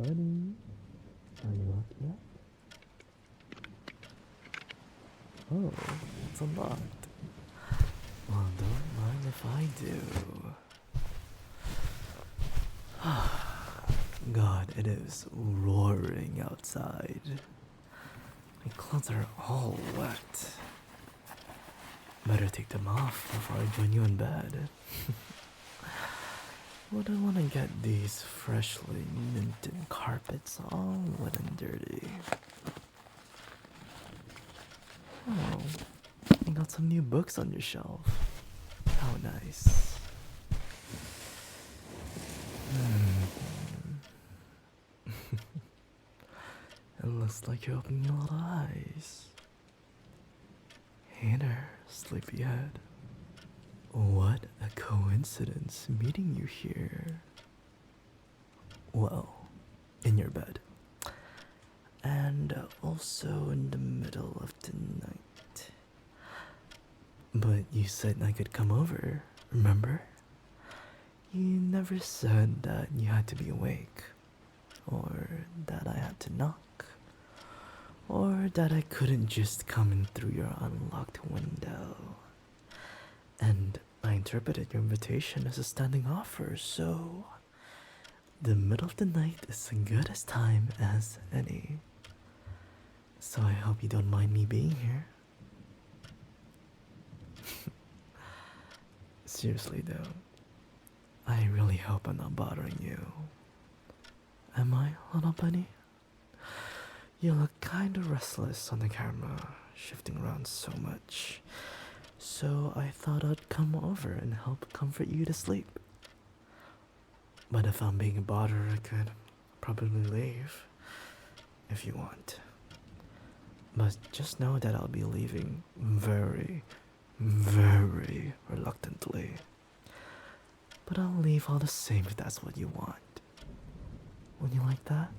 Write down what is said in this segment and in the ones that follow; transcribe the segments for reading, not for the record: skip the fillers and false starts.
buddy. Are you up yet? Oh, it's unlocked. Well, don't mind if I do. God, it is roaring outside. My clothes are all wet. Better take them off before I join you in bed. Wouldn't want to get these freshly minted carpets all wet and dirty. Oh, you got some new books on your shelf. How nice. It looks like you're opening your little eyes. Hey there, sleepyhead. What a coincidence meeting you here. Well, in your bed. And also in the middle of the night. But you said I could come over, remember? You never said that you had to be awake, or that I had to knock, or that I couldn't just come in through your unlocked window. And I interpreted your invitation as a standing offer, so the middle of the night is as good a time as any. So I hope you don't mind me being here. Seriously though, I really hope I'm not bothering you. Am I, little bunny? You look kinda restless on the camera, shifting around so much. So I thought I'd come over and help comfort you to sleep. But if I'm being a bother, I could probably leave, if you want. But just know that I'll be leaving very, very reluctantly. But I'll leave all the same if that's what you want. Would you like that?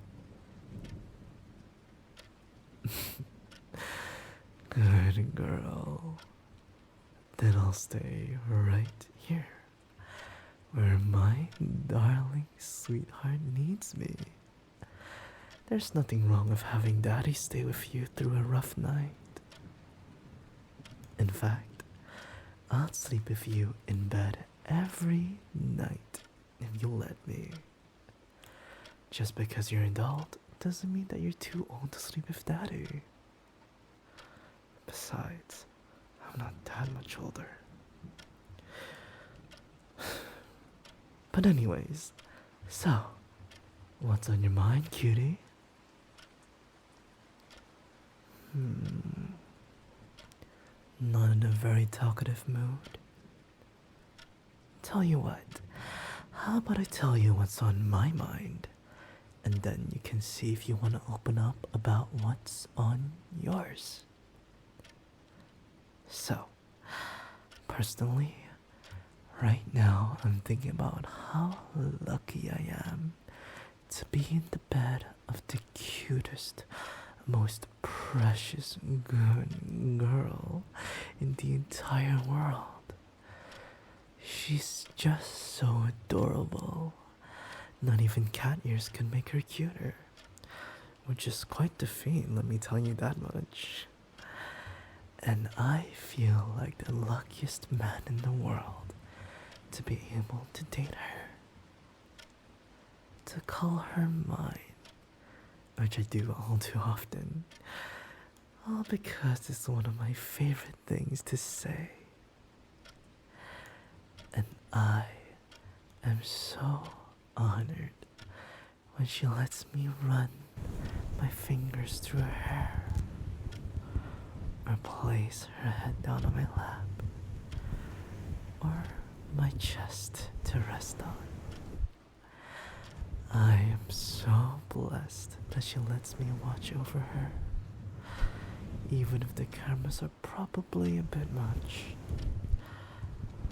Good girl. Then I'll stay right here, where my darling sweetheart needs me. There's nothing wrong with having daddy stay with you through a rough night. In fact, I'll sleep with you in bed every night if you'll let me. Just because you're an adult doesn't mean that you're too old to sleep with daddy. Besides, I'm not that much older. But anyways, so, what's on your mind, cutie? Not in a very talkative mood? Tell you what, how about I tell you what's on my mind, and then you can see if you want to open up about what's on yours. So, personally, right now I'm thinking about how lucky I am to be in the bed of the cutest, most precious good girl in the entire world. She's just so adorable. Not even cat ears can make her cuter. Which is quite the feat, let me tell you that much. And I feel like the luckiest man in the world to be able to date her. To call her mine, which I do all too often. All because it's one of my favorite things to say. And I am so honored when she lets me run my fingers through her hair, or place her head down on my lap, or my chest to rest on. I am so blessed that she lets me watch over her, even if the cameras are probably a bit much.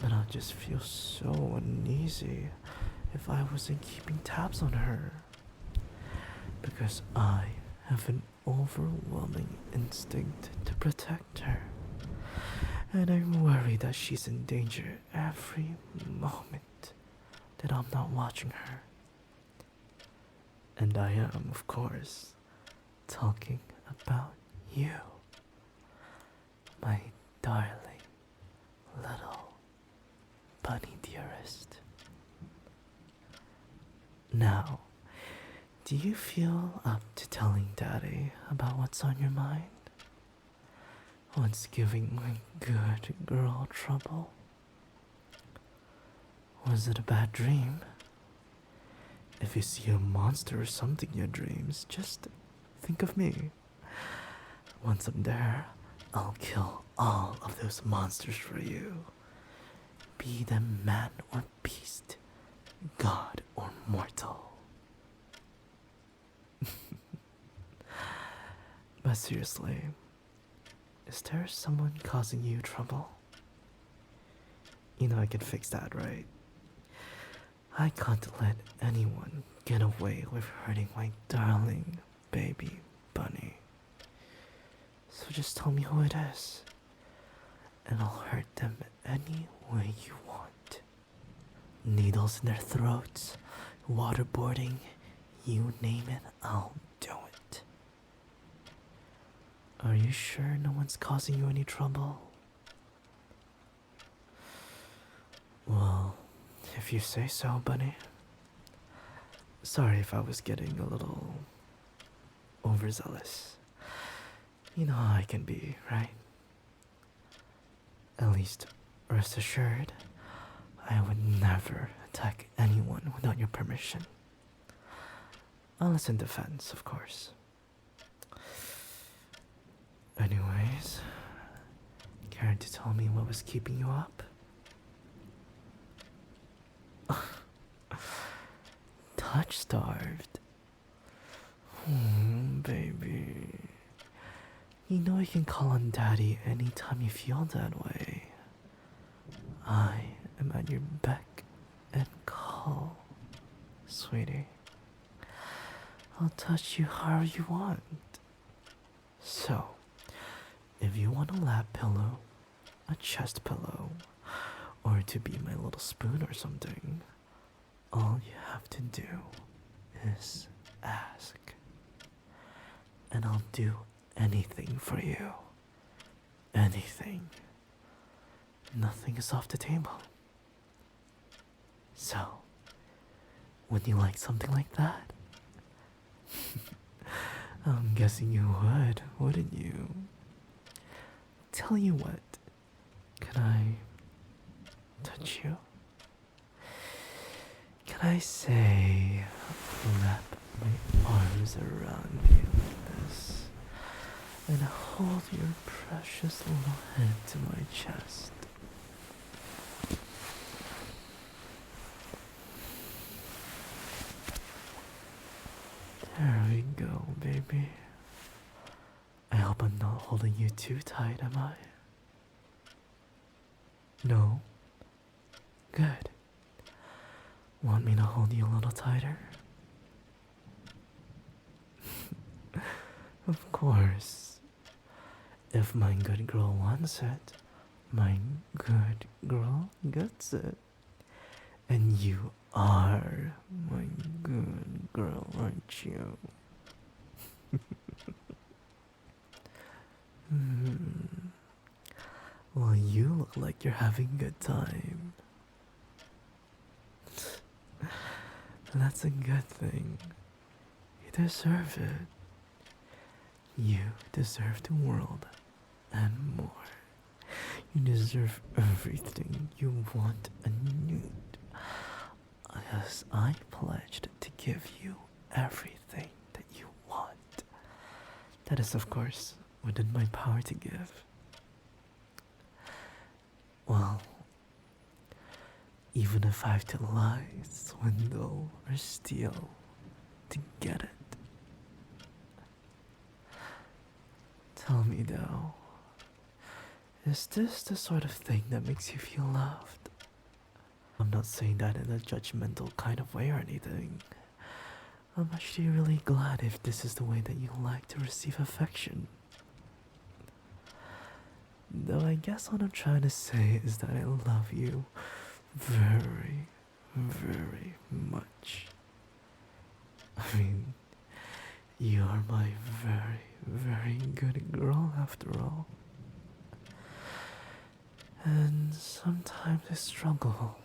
But I'll just feel so uneasy if I wasn't keeping tabs on her, because I have an overwhelming instinct to protect her, and I'm worried that she's in danger every moment that I'm not watching her. And I am, of course, talking about you, my darling little bunny dearest. Now, do you feel up to telling Daddy about what's on your mind? What's giving my good girl trouble? Was it a bad dream? If you see a monster or something in your dreams, just think of me. Once I'm there, I'll kill all of those monsters for you. Be them man or beast, god or mortal. But seriously, is there someone causing you trouble? You know I can fix that, right? I can't let anyone get away with hurting my darling baby bunny. So just tell me who it is, and I'll hurt them any way you want. Needles in their throats, waterboarding, you name it, I'll do it. Are you sure no one's causing you any trouble? Well, if you say so, bunny. Sorry if I was getting a little overzealous. You know how I can be, right? At least, rest assured, I would never attack anyone without your permission. Unless in defense, of course. Anyways, care to tell me what was keeping you up? Touch-starved? Baby. You know you can call on Daddy anytime you feel that way. I am at your beck and call, sweetie. I'll touch you however you want. So, if you want a lap pillow, a chest pillow, or to be my little spoon or something, all you have to do is ask. And I'll do anything for you. Anything. Nothing is off the table. So, would you like something like that? I'm guessing you would, wouldn't you? Tell you what, can I touch you? Can I say, wrap my arms around you like this, and hold your precious little head to my chest? There we go, baby. I hope I'm not holding you too tight, am I? No? Good. Want me to hold you a little tighter? Of course. If my good girl wants it, my good girl gets it. And you are my good girl, aren't you? Well, you look like you're having a good time. That's a good thing. You deserve it. You deserve the world and more. You deserve everything you want and need. As I pledged to give you everything that you want. That is, of course, within my power to give. Well, even if I have to lie, swindle, or steal to get it. Tell me though, is this the sort of thing that makes you feel loved? I'm not saying that in a judgmental kind of way or anything. I'm actually really glad if this is the way that you like to receive affection. Though I guess what I'm trying to say is that I love you very, very much. I mean, you are my very, very good girl after all. And sometimes I struggle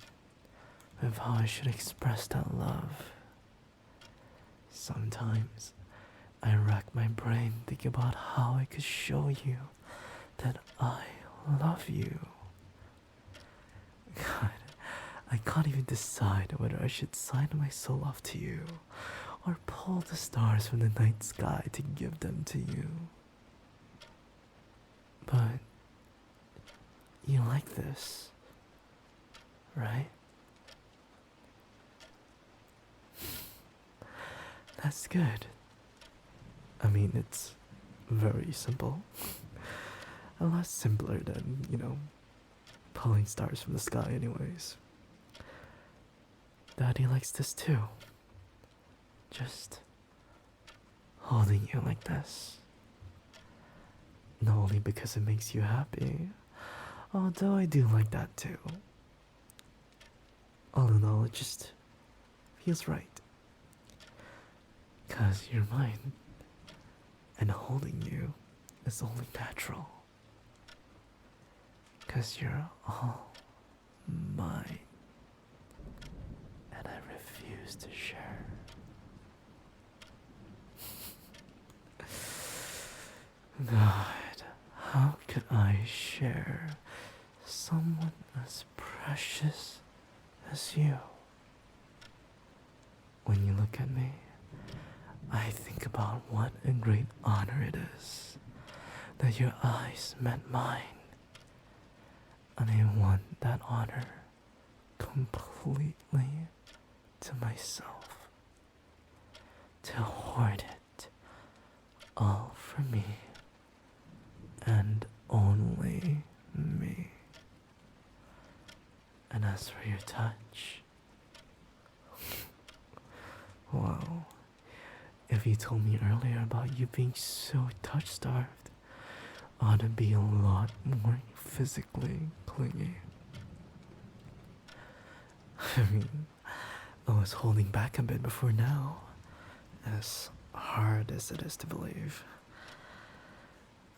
with how I should express that love. Sometimes I rack my brain thinking about how I could show you that I love you. God, I can't even decide whether I should sign my soul off to you or pull the stars from the night sky to give them to you. But you like this, right? That's good. I mean, it's very simple. A lot simpler than, pulling stars from the sky anyways. Daddy likes this too. Just holding you like this. Not only because it makes you happy, although I do like that too. All in all, it just feels right. 'Cause you're mine, and holding you is only natural. 'Cause you're all mine, and I refuse to share. God, how could I share someone as precious as you? When you look at me, I think about what a great honor it is that your eyes met mine, and I want that honor completely to myself, to hoard it all for me and only me. And as for your touch, wow, if you told me earlier about you being so touch-starved, I ought to be a lot more physically clingy. I mean, I was holding back a bit before now, as hard as it is to believe.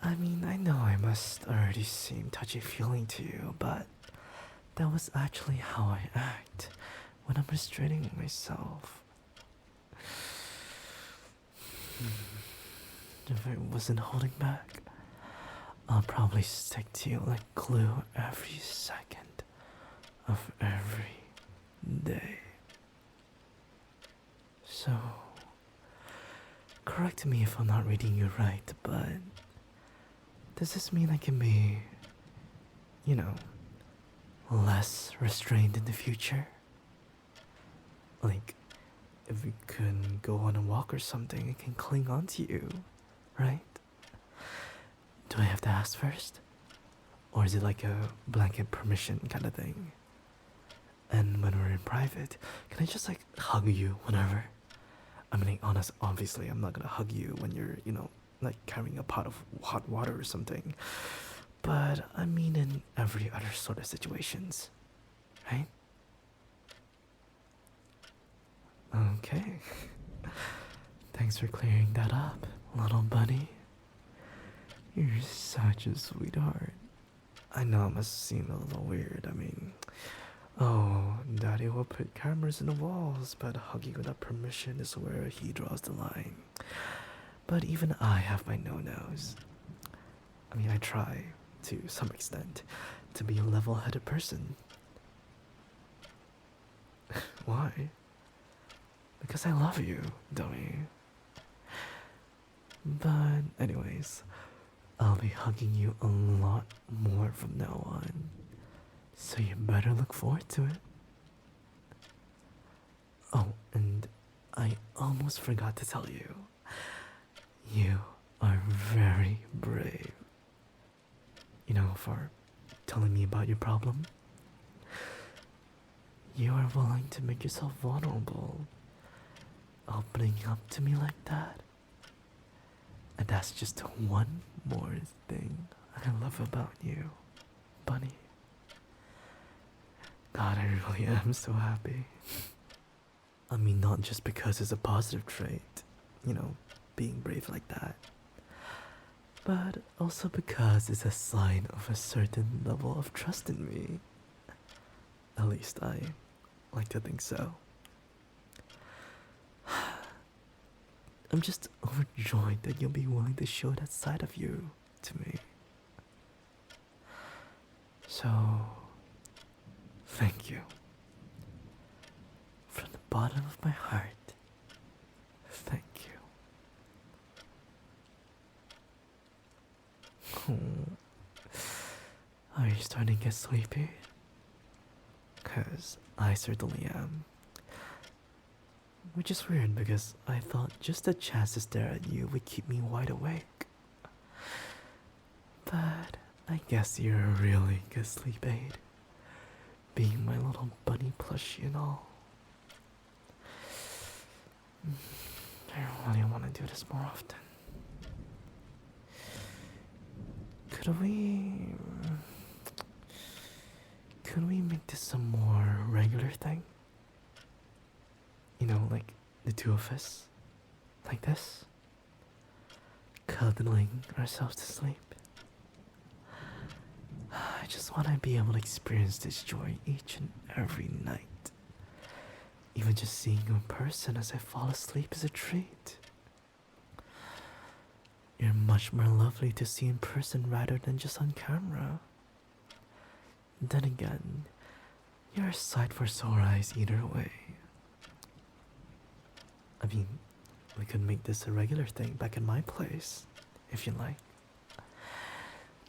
I mean, I know I must already seem touchy-feely to you, but that was actually how I act when I'm restraining myself. If I wasn't holding back, I'll probably stick to you like glue every second of every day. So, correct me if I'm not reading you right, but does this mean I can be, less restrained in the future? Like, if we can go on a walk or something, I can cling on to you, right? Do I have to ask first? Or is it like a blanket permission kind of thing? And when we're in private, can I just hug you whenever? I mean, honest, obviously, I'm not gonna hug you when you're, carrying a pot of hot water or something. But I mean in every other sort of situations, right? Okay. Thanks for clearing that up, little bunny. You're such a sweetheart. I know it must seem a little weird. I mean, oh, Daddy will put cameras in the walls, but hugging without permission is where he draws the line. But even I have my no-nos. I mean, I try, to some extent, to be a level-headed person. Why? Because I love you, dummy. But anyways, I'll be hugging you a lot more from now on, so you better look forward to it. Oh, and I almost forgot to tell you, you are very brave. For telling me about your problem. You are willing to make yourself vulnerable, opening up to me like that. And that's just one more thing I love about you, bunny. God, I really am so happy. I mean, not just because it's a positive trait, you know, being brave like that, but also because it's a sign of a certain level of trust in me. At least I like to think so. I'm just overjoyed that you'll be willing to show that side of you to me. So, thank you. From the bottom of my heart, thank you. Are you starting to get sleepy? 'Cause I certainly am. Which is weird because I thought just a chance to stare at you would keep me wide awake. But I guess you're a really good sleep aid, being my little bunny plushie and all. I really want to do this more often. Could we make this a more regular thing? You know, like the two of us, like this, cuddling ourselves to sleep. I just want to be able to experience this joy each and every night. Even just seeing you in person as I fall asleep is a treat. You're much more lovely to see in person rather than just on camera. Then again, you're a sight for sore eyes either way. I mean, we could make this a regular thing back in my place, if you like.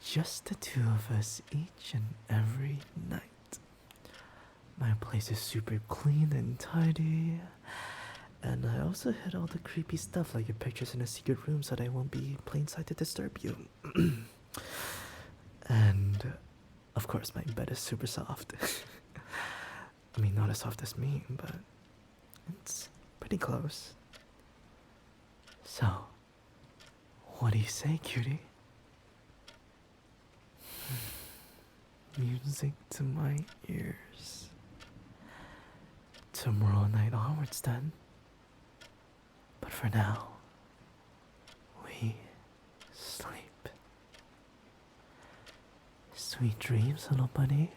Just the two of us each and every night. My place is super clean and tidy, and I also hid all the creepy stuff like your pictures in a secret room so that I won't be plain sight to disturb you. And of course my bed is super soft. I mean, not as soft as me, but it's pretty close. So, what do you say, cutie? Music to my ears. Tomorrow night onwards then. But for now, we sleep. Sweet dreams, little bunny.